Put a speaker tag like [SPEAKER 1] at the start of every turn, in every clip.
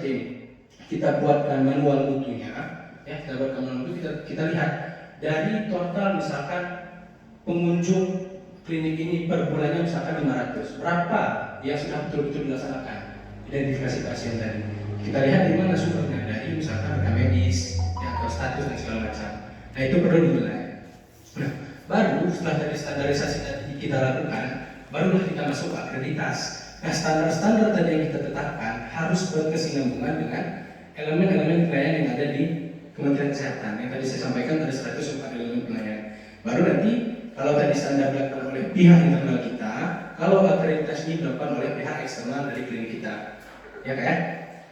[SPEAKER 1] seperti ini. Kita buatkan manual mutunya, ya, kita buatkan manual mutu, kita lihat dari total misalkan pengunjung klinik ini per bulannya misalkan 500, berapa yang sudah betul-betul dilaksanakan identifikasi pasien tadi. Kita lihat di mana sumbernya, dari misalkan rekam medis, ya, atau status dan segala macam. Nah, itu perlu dinilai. Nah, baru setelah dari standarisasi tadi kita lakukan, baru kita masuk ke akreditas. Nah, standar-standar tadi yang kita tetapkan harus berkesinambungan dengan elemen-elemen penilaian yang ada di Kementerian Kesehatan. Yang tadi saya sampaikan ada 104 elemen penilaian. Baru nanti kalau tadi standar dilakukan oleh pihak internal kita, kalau akreditasi dilakukan oleh pihak eksternal dari klinik kita, ya kan?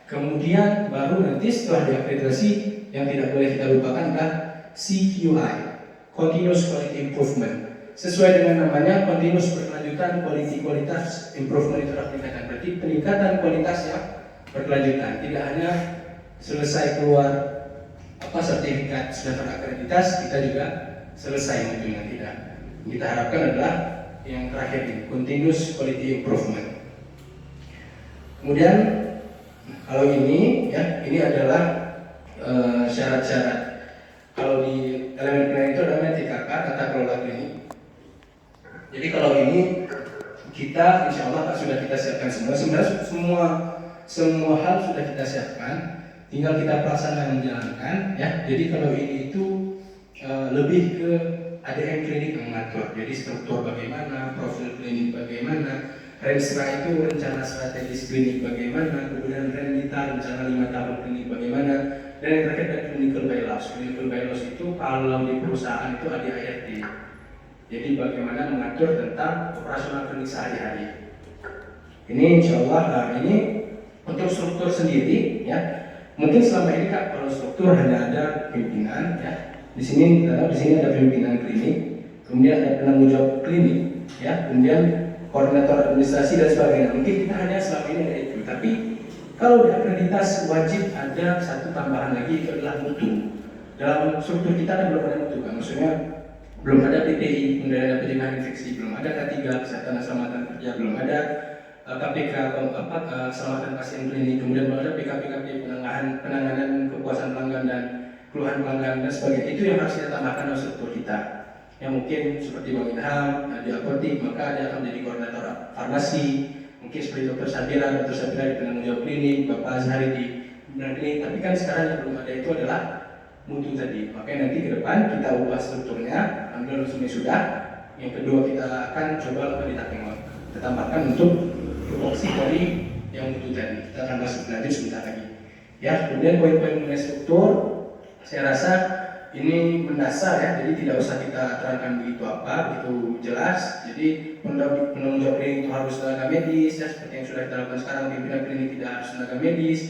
[SPEAKER 1] Kemudian baru nanti setelah diakreditasi, yang tidak boleh kita lupakan adalah CQI, Continuous Quality Improvement. Sesuai dengan namanya, Continuous Berkelanjutan Kualitas Improvement itu adalah peningkatan. Berarti peningkatan kualitas yang berkelanjutan. Tidak hanya selesai keluar sertifikat sudah terakreditasi, kita juga selesai mutunya, tidak. Kita harapkan adalah yang terakhir ini, Continuous Quality Improvement. Kemudian kalau ini, ya, ini adalah syarat-syarat. Kalau di elemen penilaian itu ada namanya TKK, tata kelola klinik. Jadi kalau ini kita insya Allah sudah kita siapkan semua. Sebenarnya semua hal sudah kita siapkan, tinggal kita pelaksana menjalankan, ya. Jadi kalau ini itu lebih ke ADM klinik yang mengatur. Jadi struktur bagaimana, profil klinik bagaimana, Renstra itu rencana strategis klinik bagaimana, kemudian Renita rencana 5 tahun klinik bagaimana, dan yang terakhir ada clinical bylaws. Clinical bylaws itu kalau di perusahaan itu ADART. Jadi bagaimana mengatur tentang operasional klinik sehari-hari. Ini insya Allah ini untuk struktur sendiri, ya. Mungkin selama ini Kak, kalau struktur hanya ada pimpinan, ya. Di sini ada pimpinan klinik, kemudian ada penanggung jawab klinik, ya, kemudian koordinator administrasi dan sebagainya. Mungkin kita hanya selama ini ada itu, tapi kalau di akreditas wajib ada satu tambahan lagi, itu adalah mutu. Dalam struktur kita kan belum ada mutu, kan? Maksudnya belum ada PPI, kemudian ada pencegahan infeksi, belum ada K3 kesehatan dan keselamatan kerja, belum ada KPK keselamatan pasien klinik, kemudian belum ada PKPKP penanganan kepuasan pelanggan dan keluhan pelanggan dan sebagainya. Itu yang harus kita tambahkan dalam struktur kita. Yang mungkin seperti Bang Ilham di apotik, maka dia akan menjadi koordinator farmasi. Mungkin seperti Dr. Sabira di penanggung jawab klinik, Bapak Azhari di benar klinik. Tapi kan sekarang yang belum ada itu adalah mutu tadi. Makanya nanti ke depan kita ubah strukturnya. Alhamdulillah resmi sudah. Yang kedua kita akan coba lakukan di Tapengol. Kita tambahkan untuk tupoksi dari yang mutu tadi. Kita akan masuk lanjut sebentar lagi. Ya, kemudian poin-poin mengenai struktur, saya rasa ini mendasar, ya, jadi tidak usah kita terangkan begitu jelas. Jadi penanggung jawab klinik itu harus tenaga medis, ya, seperti yang sudah kita lakukan sekarang. Pimpinan klinik tidak harus tenaga medis.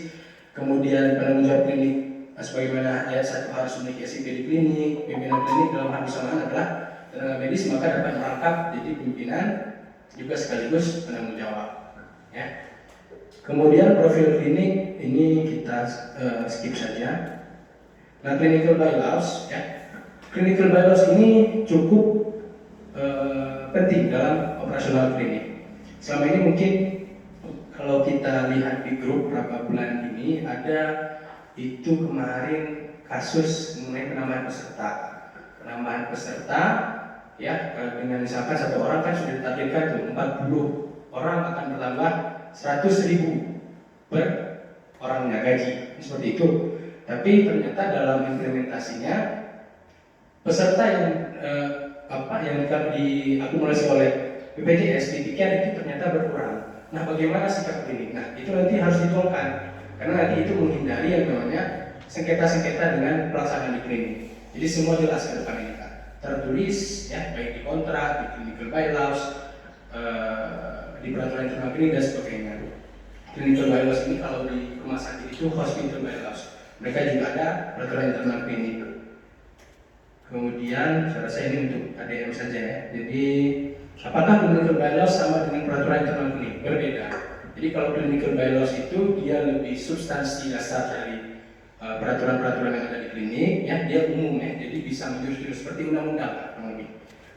[SPEAKER 1] Kemudian penanggung jawab klinik sebagaimana ayat 1 harus memiliki SIP di klinik. Pimpinan klinik dalam hal bersamaan adalah tenaga medis, maka dapat merangkap jadi pimpinan juga sekaligus penanggung jawab, ya. Kemudian profil klinik ini kita skip saja. Nah, clinical bylaws, ya. Clinical bylaws ini cukup penting dalam operasional klinik. Selama ini mungkin kalau kita lihat di grup beberapa bulan ini ada itu kemarin kasus mengenai penambahan peserta. Penambahan peserta, ya, dengan misalkan satu orang kan sudah ditargetkan tuh 40 orang akan bertambah 100.000 per orangnya gaji, seperti itu. Tapi ternyata dalam implementasinya peserta yang diakumulasi oleh BPJS demikian itu ternyata berkurang. Nah, bagaimana sikap klinik? Nah, itu nanti harus dituangkan karena nanti itu menghindari yang namanya sengketa-sengketa dengan pelaksanaan di klinik. Jadi semua jelas ke depan ini, Kak. Tertulis, ya, baik di kontrak, di clinical bylaws, di peraturan internal klinik dan sebagainya. Clinical bylaws ini kalau di rumah sakit itu hospital bylaws. Mereka juga ada peraturan internal klinik. Kemudian saya rasa ini untuk ADM saja, ya. Jadi apakah clinical bylaws sama dengan peraturan internal klinik? Berbeda. Jadi kalau clinical bylaws itu dia lebih substansi dasar dari peraturan-peraturan yang ada di klinik, ya, dia umum, ya. Jadi bisa menjurus-jurus seperti undang-undang, lebih.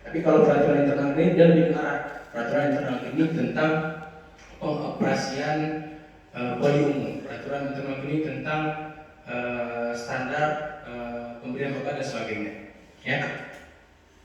[SPEAKER 1] Tapi kalau peraturan internal klinik dia lebih ke arah peraturan internal klinik tentang pengoperasian poli umum. Peraturan internal klinik tentang standar pemberian obat dan sebagainya. Ya.